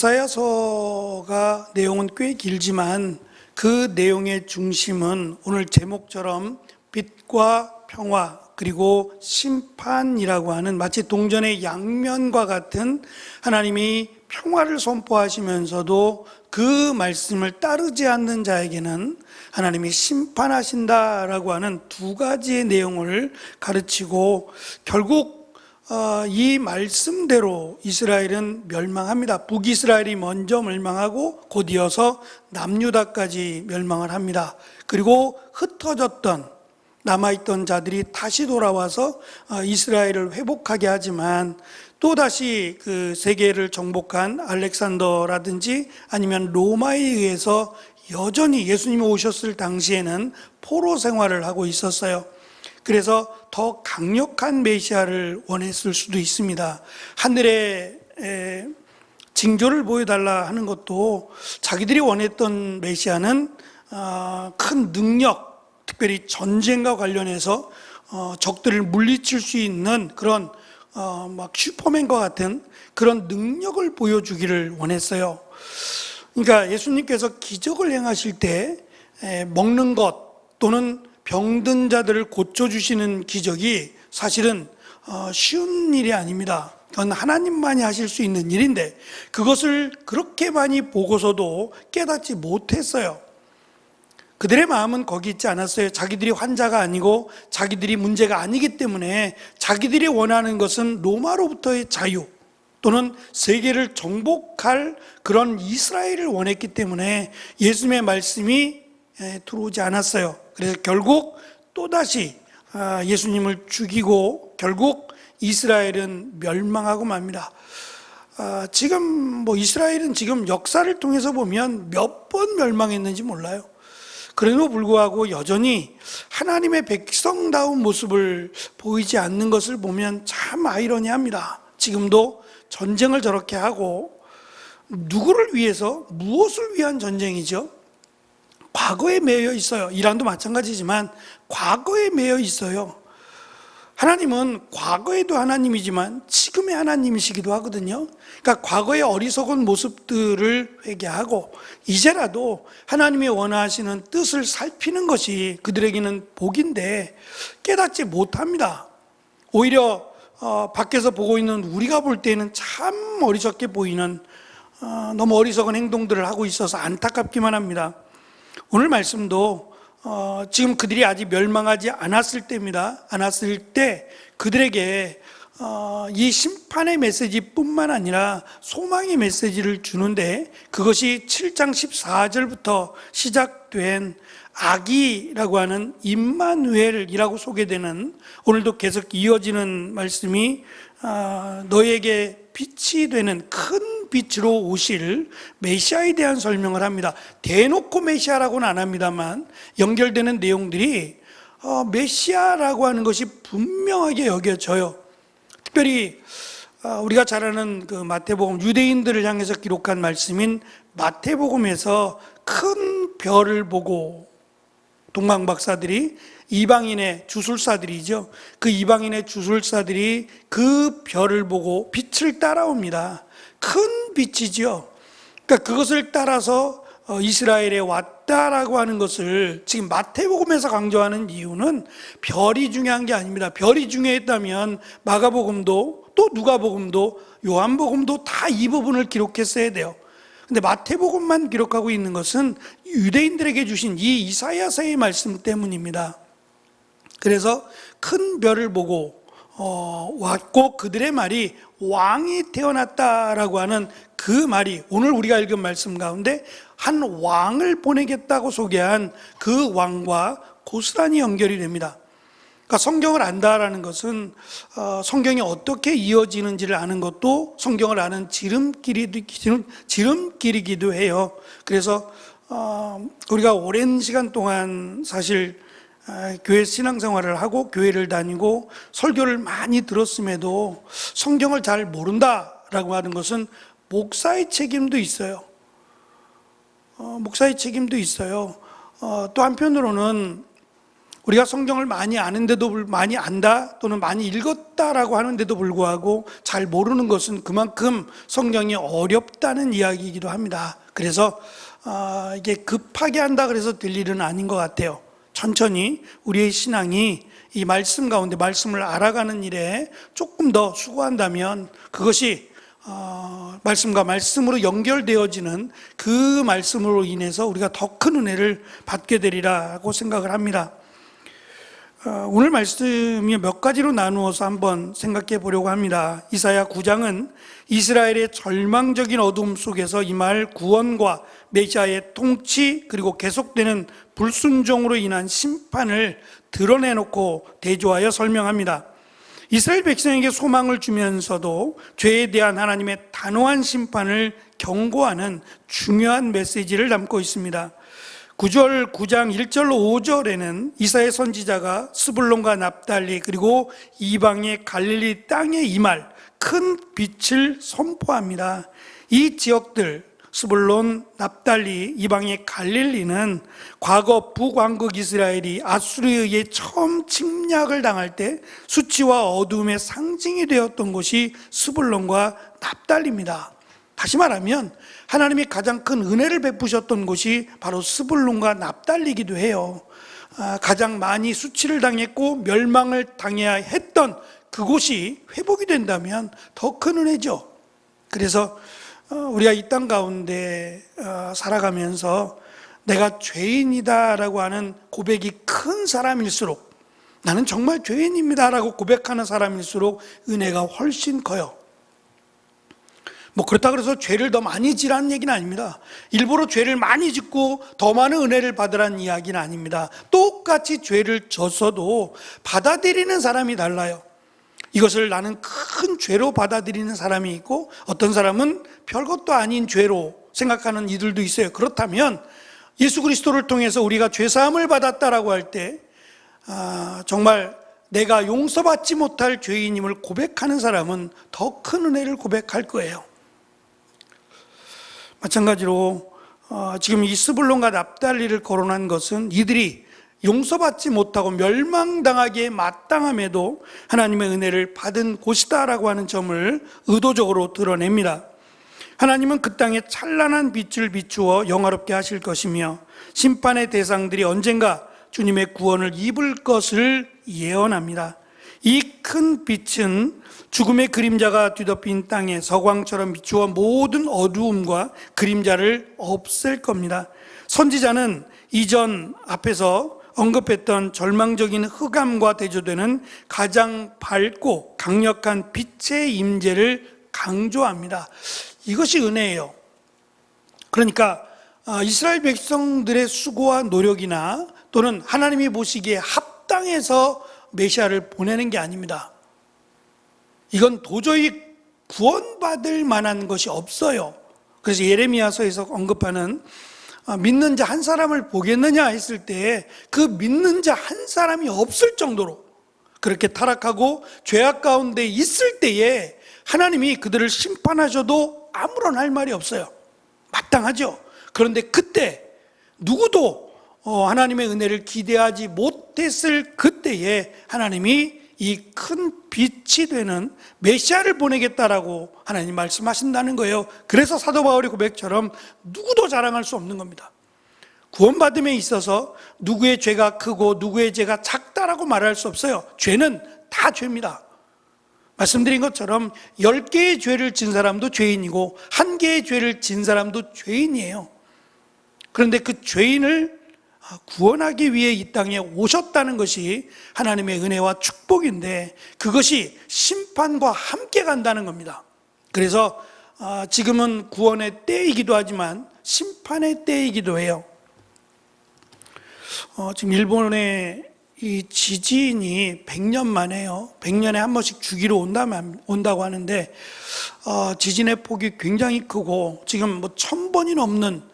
예사야서가 내용은 꽤 길지만 그 내용의 중심은 오늘 제목처럼 빛과 평화 그리고 심판이라고 하는 마치 동전의 양면과 같은 하나님이 평화를 선포하시면서도 그 말씀을 따르지 않는 자에게는 하나님이 심판하신다라고 하는 두 가지의 내용을 가르치고 결국 이 말씀대로 이스라엘은 멸망합니다. 북이스라엘이 먼저 멸망하고 곧 이어서 남유다까지 멸망을 합니다. 그리고 흩어졌던 남아있던 자들이 다시 돌아와서 이스라엘을 회복하게 하지만 또다시 그 세계를 정복한 알렉산더라든지 아니면 로마에 의해서 여전히 예수님이 오셨을 당시에는 포로 생활을 하고 있었어요. 그래서 더 강력한 메시아를 원했을 수도 있습니다. 하늘의 징조를 보여달라 하는 것도 자기들이 원했던 메시아는 큰 능력, 특별히 전쟁과 관련해서 적들을 물리칠 수 있는 그런 막 슈퍼맨과 같은 그런 능력을 보여주기를 원했어요. 그러니까 예수님께서 기적을 행하실 때 먹는 것 또는 병든 자들을 고쳐주시는 기적이 사실은 쉬운 일이 아닙니다. 그건 하나님만이 하실 수 있는 일인데 그것을 그렇게 많이 보고서도 깨닫지 못했어요. 그들의 마음은 거기 있지 않았어요. 자기들이 환자가 아니고 자기들이 문제가 아니기 때문에 자기들이 원하는 것은 로마로부터의 자유 또는 세계를 정복할 그런 이스라엘을 원했기 때문에 예수님의 말씀이 들어오지 않았어요. 그래서 결국 또다시 예수님을 죽이고 결국 이스라엘은 멸망하고 맙니다. 지금 이스라엘은 지금 역사를 통해서 보면 몇 번 멸망했는지 몰라요. 그럼에도 불구하고 여전히 하나님의 백성다운 모습을 보이지 않는 것을 보면 참 아이러니합니다. 지금도 전쟁을 저렇게 하고 누구를 위해서 무엇을 위한 전쟁이죠? 과거에 매여 있어요. 이란도 마찬가지지만 과거에 매여 있어요. 하나님은 과거에도 하나님이지만 지금의 하나님이시기도 하거든요. 그러니까 과거의 어리석은 모습들을 회개하고 이제라도 하나님이 원하시는 뜻을 살피는 것이 그들에게는 복인데 깨닫지 못합니다. 오히려 밖에서 보고 있는 우리가 볼 때는 참 어리석게 보이는 너무 어리석은 행동들을 하고 있어서 안타깝기만 합니다. 오늘 말씀도 지금 그들이 아직 멸망하지 않았을 때입니다. 않았을 때 그들에게 이 심판의 메시지뿐만 아니라 소망의 메시지를 주는데 그것이 7장 14절부터 시작된 아기라고 하는 임마누엘이라고 소개되는 오늘도 계속 이어지는 말씀이 너에게 빛이 되는 큰 빛으로 오실 메시아에 대한 설명을 합니다. 대놓고 메시아라고는 안 합니다만 연결되는 내용들이 메시아라고 하는 것이 분명하게 여겨져요. 특별히 우리가 잘 아는 그 마태복음, 유대인들을 향해서 기록한 말씀인 마태복음에서 큰 별을 보고 동방박사들이 이방인의 주술사들이죠. 그 이방인의 주술사들이 그 별을 보고 빛을 따라옵니다. 큰 빛이죠. 그러니까 그것을 따라서 이스라엘에 왔다라고 하는 것을 지금 마태복음에서 강조하는 이유는 별이 중요한 게 아닙니다. 별이 중요했다면 마가복음도 또 누가복음도 요한복음도 다 이 부분을 기록했어야 돼요. 근데 마태복음만 기록하고 있는 것은 유대인들에게 주신 이 이사야서의 말씀 때문입니다. 그래서 큰 별을 보고 왔고 그들의 말이 왕이 태어났다라고 하는 그 말이 오늘 우리가 읽은 말씀 가운데 한 왕을 보내겠다고 소개한 그 왕과 고스란히 연결이 됩니다. 그러니까 성경을 안다라는 것은 성경이 어떻게 이어지는지를 아는 것도 성경을 아는 지름길이기도 해요. 그래서 우리가 오랜 시간 동안 사실 교회 신앙생활을 하고 교회를 다니고 설교를 많이 들었음에도 성경을 잘 모른다라고 하는 것은 목사의 책임도 있어요. 목사의 책임도 있어요. 또 한편으로는 우리가 성경을 많이 아는데도 많이 안다 또는 많이 읽었다라고 하는데도 불구하고 잘 모르는 것은 그만큼 성경이 어렵다는 이야기이기도 합니다. 그래서 이게 급하게 한다 그래서 될 일은 아닌 것 같아요. 천천히 우리의 신앙이 이 말씀 가운데 말씀을 알아가는 일에 조금 더 수고한다면 그것이 말씀과 말씀으로 연결되어지는 그 말씀으로 인해서 우리가 더 큰 은혜를 받게 되리라고 생각을 합니다. 오늘 말씀이 몇 가지로 나누어서 한번 생각해 보려고 합니다. 이사야 9장은 이스라엘의 절망적인 어둠 속에서 임할 구원과 메시아의 통치 그리고 계속되는 불순종으로 인한 심판을 드러내놓고 대조하여 설명합니다. 이스라엘 백성에게 소망을 주면서도 죄에 대한 하나님의 단호한 심판을 경고하는 중요한 메시지를 담고 있습니다. 9장 1절로 5절에는 이사야 선지자가 스불론과 납달리 그리고 이방의 갈릴리 땅에 임할 큰 빛을 선포합니다. 이 지역들 스불론, 납달리, 이방의 갈릴리는 과거 북왕국 이스라엘이 아수르에 의해 처음 침략을 당할 때 수치와 어두움의 상징이 되었던 곳이 스불론과 납달리입니다. 다시 말하면 하나님이 가장 큰 은혜를 베푸셨던 곳이 바로 스불론과 납달리기도 해요. 가장 많이 수치를 당했고 멸망을 당해야 했던 그곳이 회복이 된다면 더 큰 은혜죠. 그래서 우리가 이 땅 가운데 살아가면서 내가 죄인이다라고 하는 고백이 큰 사람일수록, 나는 정말 죄인입니다라고 고백하는 사람일수록 은혜가 훨씬 커요. 그렇다 그래서 죄를 더 많이 지라는 얘기는 아닙니다. 일부러 죄를 많이 짓고 더 많은 은혜를 받으라는 이야기는 아닙니다. 똑같이 죄를 졌어도 받아들이는 사람이 달라요. 이것을 나는 큰 죄로 받아들이는 사람이 있고, 어떤 사람은 별것도 아닌 죄로 생각하는 이들도 있어요. 그렇다면 예수 그리스도를 통해서 우리가 죄사함을 받았다라고 할 때 정말 내가 용서받지 못할 죄인임을 고백하는 사람은 더 큰 은혜를 고백할 거예요. 마찬가지로 지금 이 스불론과 납달리를 거론한 것은 이들이 용서받지 못하고 멸망당하기에 마땅함에도 하나님의 은혜를 받은 곳이다라고 하는 점을 의도적으로 드러냅니다. 하나님은 그 땅에 찬란한 빛을 비추어 영화롭게 하실 것이며 심판의 대상들이 언젠가 주님의 구원을 입을 것을 예언합니다. 이 큰 빛은 죽음의 그림자가 뒤덮인 땅에 서광처럼 비추어 모든 어두움과 그림자를 없앨 겁니다. 선지자는 이전 앞에서 언급했던 절망적인 흑암과 대조되는 가장 밝고 강력한 빛의 임재를 강조합니다. 이것이 은혜예요. 그러니까 이스라엘 백성들의 수고와 노력이나 또는 하나님이 보시기에 합당해서 메시아를 보내는 게 아닙니다. 이건 도저히 구원받을 만한 것이 없어요. 그래서 예레미야서에서 언급하는 믿는 자 한 사람을 보겠느냐 했을 때 그 믿는 자 한 사람이 없을 정도로 그렇게 타락하고 죄악 가운데 있을 때에 하나님이 그들을 심판하셔도 아무런 할 말이 없어요. 마땅하죠. 그런데 그때 누구도 하나님의 은혜를 기대하지 못했을 그때에 하나님이 이 큰 빛이 되는 메시아를 보내겠다라고 하나님 말씀하신다는 거예요. 그래서 사도 바울의 고백처럼 누구도 자랑할 수 없는 겁니다. 구원받음에 있어서 누구의 죄가 크고 누구의 죄가 작다라고 말할 수 없어요. 죄는 다 죄입니다. 말씀드린 것처럼 10개의 죄를 진 사람도 죄인이고 1개의 죄를 진 사람도 죄인이에요. 그런데 그 죄인을 구원하기 위해 이 땅에 오셨다는 것이 하나님의 은혜와 축복인데, 그것이 심판과 함께 간다는 겁니다. 그래서 지금은 구원의 때이기도 하지만 심판의 때이기도 해요. 지금 일본의 이 지진이 100년 만에요. 100년에 한 번씩 주기로 온다고 하는데 지진의 폭이 굉장히 크고 지금 1000번이 넘는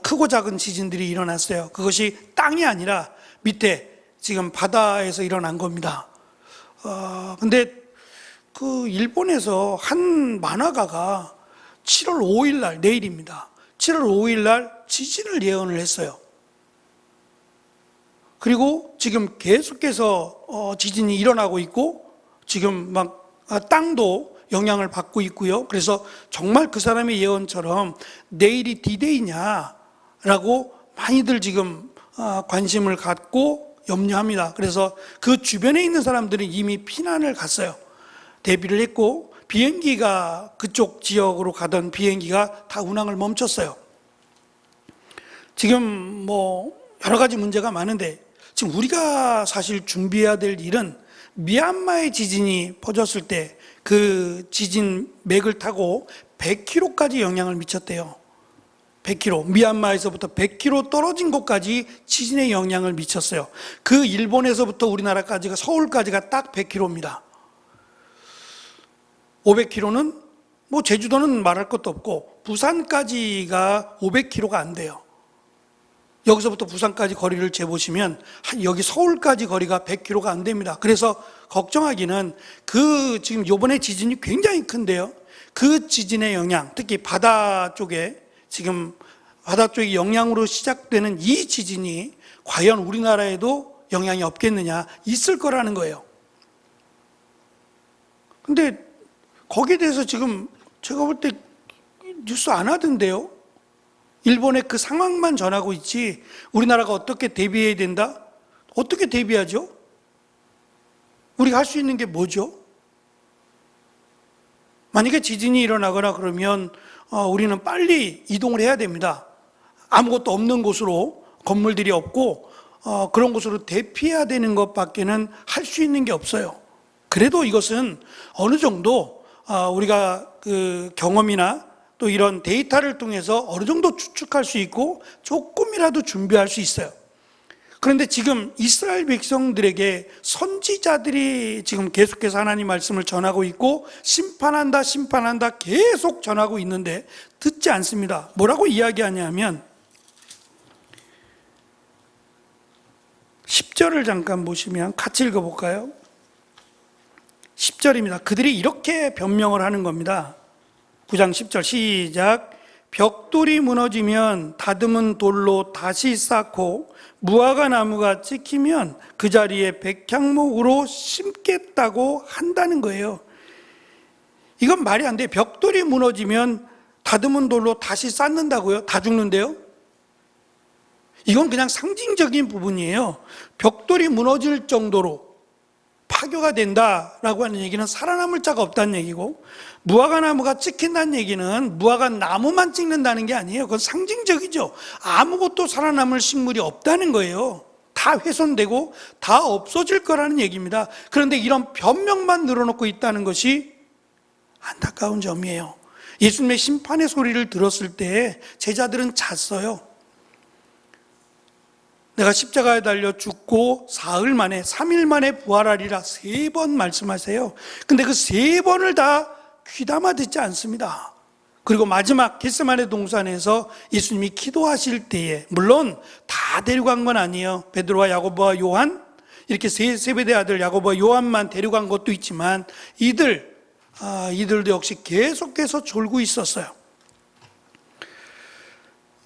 크고 작은 지진들이 일어났어요. 그것이 땅이 아니라 밑에 지금 바다에서 일어난 겁니다. 근데 그 일본에서 한 만화가가 7월 5일 날, 내일입니다. 7월 5일 날 지진을 예언을 했어요. 그리고 지금 계속해서 지진이 일어나고 있고 지금 막 땅도 영향을 받고 있고요. 그래서 정말 그 사람의 예언처럼 내일이 D-Day냐라고 많이들 지금 관심을 갖고 염려합니다. 그래서 그 주변에 있는 사람들은 이미 피난을 갔어요. 대비를 했고 비행기가 그쪽 지역으로 가던 비행기가 다 운항을 멈췄어요. 지금 뭐 여러 가지 문제가 많은데 지금 우리가 사실 준비해야 될 일은 미얀마의 지진이 퍼졌을 때 그 지진 맥을 타고 100km까지 영향을 미쳤대요. 100km, 미얀마에서부터 100km 떨어진 곳까지 지진의 영향을 미쳤어요. 그 일본에서부터 우리나라까지가, 서울까지가 딱 100km입니다. 500km는 뭐 제주도는 말할 것도 없고 부산까지가 500km가 안 돼요. 여기서부터 부산까지 거리를 재보시면 여기 서울까지 거리가 100km가 안 됩니다. 그래서 걱정하기는 그 지금 요번에 지진이 굉장히 큰데요. 그 지진의 영향, 특히 바다 쪽에 지금 바다 쪽의 영향으로 시작되는 이 지진이 과연 우리나라에도 영향이 없겠느냐, 있을 거라는 거예요. 근데 거기에 대해서 지금 제가 볼 때 뉴스 안 하던데요. 일본의 그 상황만 전하고 있지 우리나라가 어떻게 대비해야 된다? 어떻게 대비하죠? 우리가 할 수 있는 게 뭐죠? 만약에 지진이 일어나거나 그러면 우리는 빨리 이동을 해야 됩니다. 아무것도 없는 곳으로, 건물들이 없고 그런 곳으로 대피해야 되는 것밖에는 할 수 있는 게 없어요. 그래도 이것은 어느 정도 우리가 그 경험이나 또 이런 데이터를 통해서 어느 정도 추측할 수 있고 조금이라도 준비할 수 있어요. 그런데 지금 이스라엘 백성들에게 선지자들이 지금 계속해서 하나님 말씀을 전하고 있고 심판한다 심판한다 계속 전하고 있는데 듣지 않습니다. 뭐라고 이야기하냐면 10절을 잠깐 보시면 같이 읽어볼까요? 10절입니다. 그들이 이렇게 변명을 하는 겁니다. 9장 10절 시작. 벽돌이 무너지면 다듬은 돌로 다시 쌓고 무화과 나무가 찍히면 그 자리에 백향목으로 심겠다고 한다는 거예요. 이건 말이 안 돼요. 벽돌이 무너지면 다듬은 돌로 다시 쌓는다고요? 다 죽는데요? 이건 그냥 상징적인 부분이에요. 벽돌이 무너질 정도로 파교가 된다라고 하는 얘기는 살아남을 자가 없다는 얘기고, 무화과 나무가 찍힌다는 얘기는 무화과 나무만 찍는다는 게 아니에요. 그건 상징적이죠. 아무것도 살아남을 식물이 없다는 거예요. 다 훼손되고 다 없어질 거라는 얘기입니다. 그런데 이런 변명만 늘어놓고 있다는 것이 안타까운 점이에요. 예수님의 심판의 소리를 들었을 때 제자들은 잤어요. 내가 십자가에 달려 죽고 사흘 만에 3일 만에 부활하리라 3번 말씀하세요. 근데 그 3번을 다 귀담아 듣지 않습니다. 그리고 마지막 겟세마네 동산에서 예수님이 기도하실 때에, 물론 다 데려간 건 아니에요. 베드로와 야고보와 요한, 이렇게 세베대 아들 야고보와 요한만 데려간 것도 있지만 이들도 역시 계속해서 졸고 있었어요.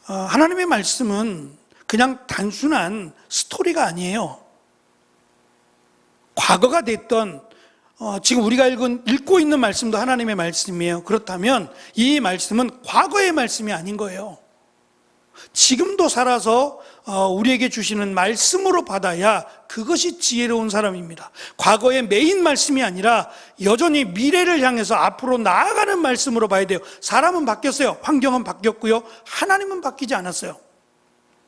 하나님의 말씀은 그냥 단순한 스토리가 아니에요. 과거가 됐던 지금 우리가 읽고 있는 말씀도 하나님의 말씀이에요. 그렇다면 이 말씀은 과거의 말씀이 아닌 거예요. 지금도 살아서 우리에게 주시는 말씀으로 받아야 그것이 지혜로운 사람입니다. 과거의 메인 말씀이 아니라 여전히 미래를 향해서 앞으로 나아가는 말씀으로 봐야 돼요. 사람은 바뀌었어요. 환경은 바뀌었고요. 하나님은 바뀌지 않았어요.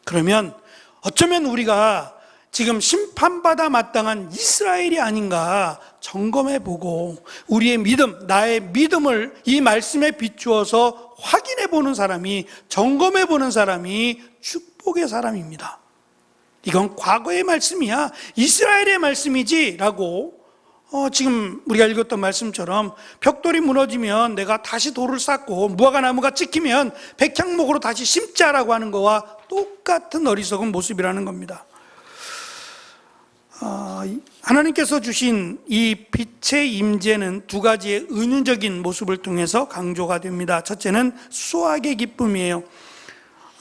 그러면 어쩌면 우리가 지금 심판받아 마땅한 이스라엘이 아닌가 점검해보고 우리의 믿음, 나의 믿음을 이 말씀에 비추어서 확인해보는 사람이, 점검해보는 사람이 축복의 사람입니다. 이건 과거의 말씀이야, 이스라엘의 말씀이지 라고 지금 우리가 읽었던 말씀처럼 벽돌이 무너지면 내가 다시 돌을 쌓고 무화과 나무가 찍히면 백향목으로 다시 심자라고 하는 거와 똑같은 어리석은 모습이라는 겁니다. 하나님께서 주신 이 빛의 임재는 두 가지의 은유적인 모습을 통해서 강조가 됩니다. 첫째는 수확의 기쁨이에요.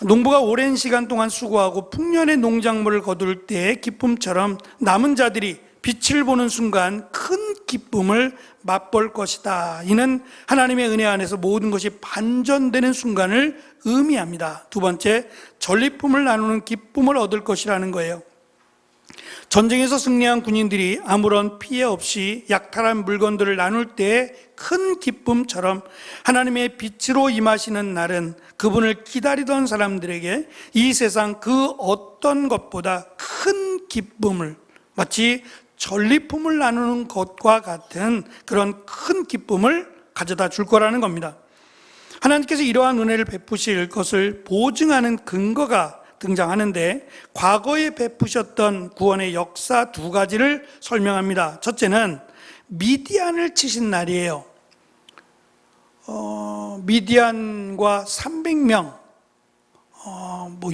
농부가 오랜 시간 동안 수고하고 풍년의 농작물을 거둘 때의 기쁨처럼 남은 자들이 빛을 보는 순간 큰 기쁨을 맛볼 것이다. 이는 하나님의 은혜 안에서 모든 것이 반전되는 순간을 의미합니다. 두 번째, 전리품을 나누는 기쁨을 얻을 것이라는 거예요. 전쟁에서 승리한 군인들이 아무런 피해 없이 약탈한 물건들을 나눌 때 큰 기쁨처럼 하나님의 빛으로 임하시는 날은 그분을 기다리던 사람들에게 이 세상 그 어떤 것보다 큰 기쁨을, 마치 전리품을 나누는 것과 같은 그런 큰 기쁨을 가져다 줄 거라는 겁니다. 하나님께서 이러한 은혜를 베푸실 것을 보증하는 근거가 등장하는데, 과거에 베푸셨던 구원의 역사 두 가지를 설명합니다. 첫째는 미디안을 치신 날이에요. 미디안과 300명,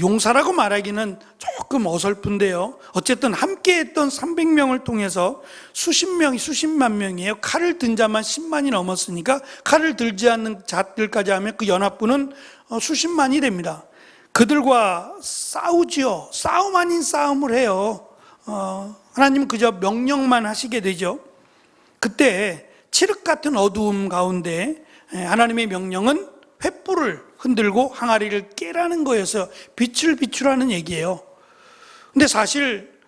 용사라고 말하기는 조금 어설픈데요. 어쨌든 함께했던 300명을 통해서 수십만 명이에요. 칼을 든 자만 10만이 넘었으니까 칼을 들지 않는 자들까지 하면 그 연합군은 수십만이 됩니다. 그들과 싸우지요. 싸움 아닌 싸움을 해요. 하나님 그저 명령만 하시게 되죠. 그때 칠흑 같은 어두움 가운데 하나님의 명령은 횃불을 흔들고 항아리를 깨라는 거여서 빛을 비추라는 얘기예요. 근데 사실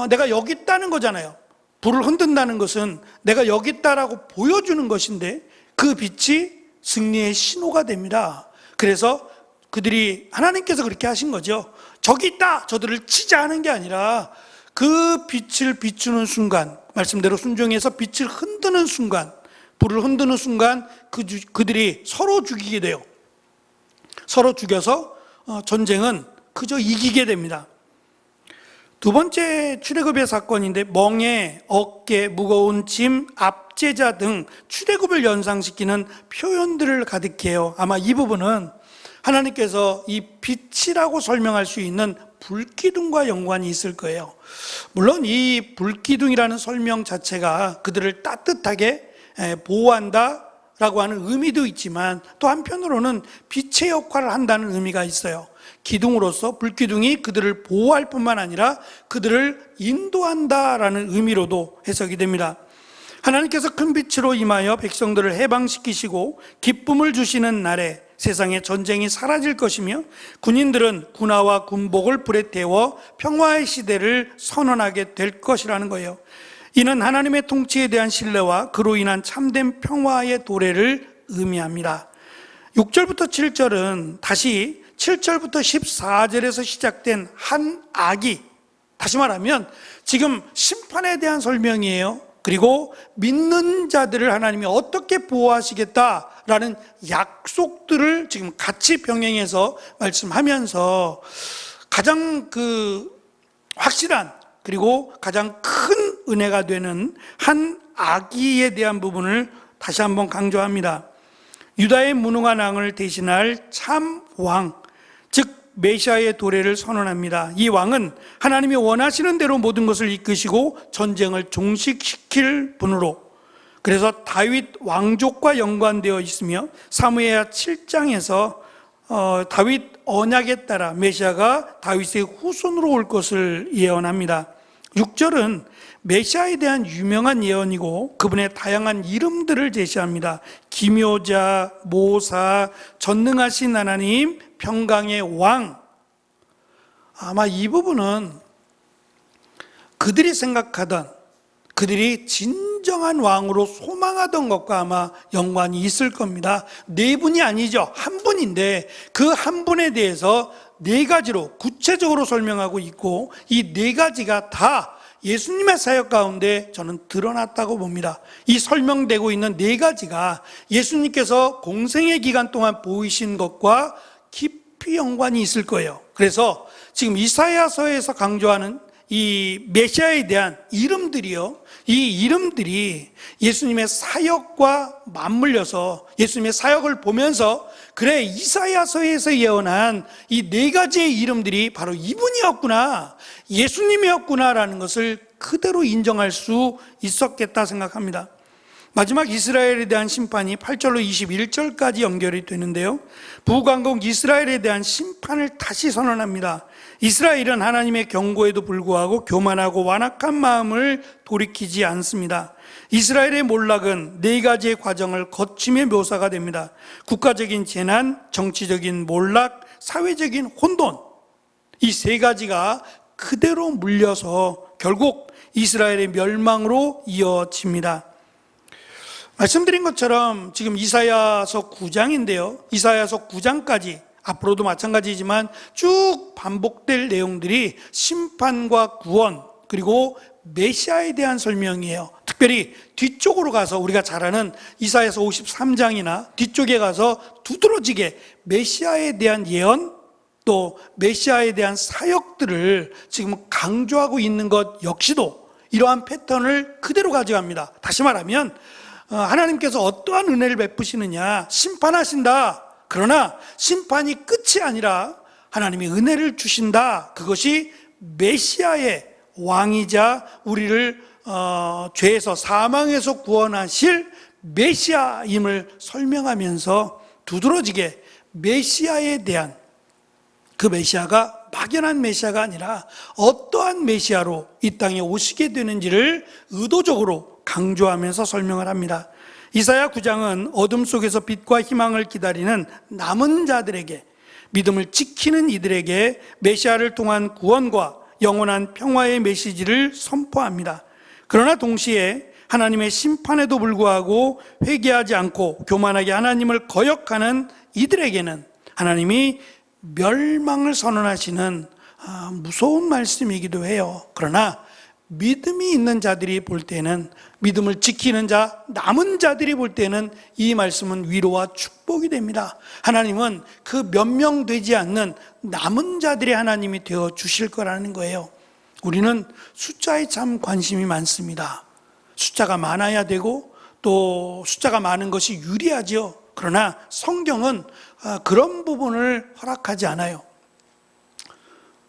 내가 여기 있다는 거잖아요. 불을 흔든다는 것은 내가 여기 있다라고 보여주는 것인데, 그 빛이 승리의 신호가 됩니다. 그래서 그들이, 하나님께서 그렇게 하신 거죠. 저기 있다, 저들을 치자 하는 게 아니라 그 빛을 비추는 순간, 말씀대로 순종해서 빛을 흔드는 순간, 불을 흔드는 순간 그들이 서로 죽이게 돼요. 서로 죽여서 전쟁은 그저 이기게 됩니다. 두 번째 출애굽의 사건인데, 멍에, 어깨, 무거운 짐, 압제자 등 출애굽을 연상시키는 표현들을 가득해요. 아마 이 부분은 하나님께서 이 빛이라고 설명할 수 있는 불기둥과 연관이 있을 거예요. 물론 이 불기둥이라는 설명 자체가 그들을 따뜻하게 보호한다라고 하는 의미도 있지만, 또 한편으로는 빛의 역할을 한다는 의미가 있어요. 기둥으로서 불기둥이 그들을 보호할 뿐만 아니라 그들을 인도한다라는 의미로도 해석이 됩니다. 하나님께서 큰 빛으로 임하여 백성들을 해방시키시고 기쁨을 주시는 날에 세상의 전쟁이 사라질 것이며, 군인들은 군화와 군복을 불에 태워 평화의 시대를 선언하게 될 것이라는 거예요. 이는 하나님의 통치에 대한 신뢰와 그로 인한 참된 평화의 도래를 의미합니다. 6절부터 7절은 다시 7절부터 14절에서 시작된 한 악이, 다시 말하면 지금 심판에 대한 설명이에요. 그리고 믿는 자들을 하나님이 어떻게 보호하시겠다라는 약속들을 지금 같이 병행해서 말씀하면서 가장 확실한, 그리고 가장 큰 은혜가 되는 한 아기에 대한 부분을 다시 한번 강조합니다. 유다의 무능한 왕을 대신할 참 왕, 즉 메시아의 도래를 선언합니다. 이 왕은 하나님이 원하시는 대로 모든 것을 이끄시고 전쟁을 종식시킬 분으로, 그래서 다윗 왕족과 연관되어 있으며 사무엘하 7장에서 다윗 언약에 따라 메시아가 다윗의 후손으로 올 것을 예언합니다. 6절은 메시아에 대한 유명한 예언이고 그분의 다양한 이름들을 제시합니다. 기묘자, 모사, 전능하신 하나님, 평강의 왕. 아마 이 부분은 그들이 생각하던, 그들이 진정한 왕으로 소망하던 것과 아마 연관이 있을 겁니다. 네 분이 아니죠. 한 분인데 그 한 분에 대해서 네 가지로 구체적으로 설명하고 있고, 이 네 가지가 다 예수님의 사역 가운데 저는 드러났다고 봅니다. 이 설명되고 있는 네 가지가 예수님께서 공생의 기간 동안 보이신 것과 깊이 연관이 있을 거예요. 그래서 지금 이사야서에서 강조하는 이 메시아에 대한 이름들이요, 이 이름들이 예수님의 사역과 맞물려서 예수님의 사역을 보면서, 그래, 이사야서에서 예언한 이 네 가지의 이름들이 바로 이분이었구나, 예수님이었구나라는 것을 그대로 인정할 수 있었겠다 생각합니다. 마지막 이스라엘에 대한 심판이 8절로 21절까지 연결이 되는데요. 북왕국 이스라엘에 대한 심판을 다시 선언합니다. 이스라엘은 하나님의 경고에도 불구하고 교만하고 완악한 마음을 돌이키지 않습니다. 이스라엘의 몰락은 네 가지의 과정을 거치며 묘사가 됩니다. 국가적인 재난, 정치적인 몰락, 사회적인 혼돈, 이 세 가지가 그대로 물려서 결국 이스라엘의 멸망으로 이어집니다. 말씀드린 것처럼 지금 이사야서 9장인데요. 이사야서 9장까지 앞으로도 마찬가지지만 쭉 반복될 내용들이 심판과 구원 그리고 메시아에 대한 설명이에요. 특별히 뒤쪽으로 가서 우리가 잘 아는 이사야서 53장이나 뒤쪽에 가서 두드러지게 메시아에 대한 예언 또 메시아에 대한 사역들을 지금 강조하고 있는 것 역시도 이러한 패턴을 그대로 가져갑니다. 다시 말하면 하나님께서 어떠한 은혜를 베푸시느냐, 심판하신다. 그러나 심판이 끝이 아니라 하나님이 은혜를 주신다. 그것이 메시아의 왕이자 우리를 죄에서 사망에서 구원하실 메시아임을 설명하면서 두드러지게 메시아에 대한 그 메시아가 막연한 메시아가 아니라 어떠한 메시아로 이 땅에 오시게 되는지를 의도적으로 강조하면서 설명을 합니다. 이사야 9장은 어둠 속에서 빛과 희망을 기다리는 남은 자들에게, 믿음을 지키는 이들에게 메시아를 통한 구원과 영원한 평화의 메시지를 선포합니다. 그러나 동시에 하나님의 심판에도 불구하고 회개하지 않고 교만하게 하나님을 거역하는 이들에게는 하나님이 멸망을 선언하시는 무서운 말씀이기도 해요. 그러나 믿음이 있는 자들이 볼 때는, 믿음을 지키는 자, 남은 자들이 볼 때는 이 말씀은 위로와 축복이 됩니다. 하나님은 그 몇 명 되지 않는 남은 자들의 하나님이 되어 주실 거라는 거예요. 우리는 숫자에 참 관심이 많습니다. 숫자가 많아야 되고 또 숫자가 많은 것이 유리하죠. 그러나 성경은 그런 부분을 허락하지 않아요.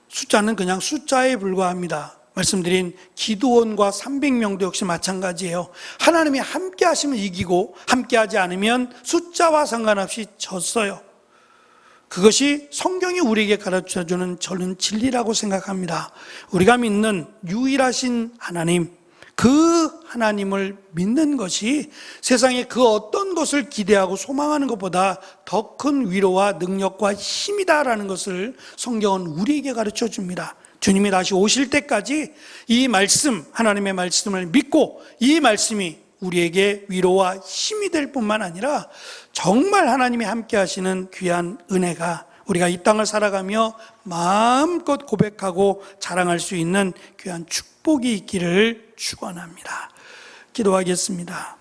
숫자는 그냥 숫자에 불과합니다. 말씀드린 기드온과 300명도 역시 마찬가지예요. 하나님이 함께 하시면 이기고 함께 하지 않으면 숫자와 상관없이 졌어요. 그것이 성경이 우리에게 가르쳐주는 저는 진리라고 생각합니다. 우리가 믿는 유일하신 하나님, 그 하나님을 믿는 것이 세상에 그 어떤 것을 기대하고 소망하는 것보다 더 큰 위로와 능력과 힘이다라는 것을 성경은 우리에게 가르쳐 줍니다. 주님이 다시 오실 때까지 이 말씀, 하나님의 말씀을 믿고 이 말씀이 우리에게 위로와 힘이 될 뿐만 아니라 정말 하나님이 함께 하시는 귀한 은혜가 우리가 이 땅을 살아가며 마음껏 고백하고 자랑할 수 있는 귀한 축복이 있기를 축원합니다. 기도하겠습니다.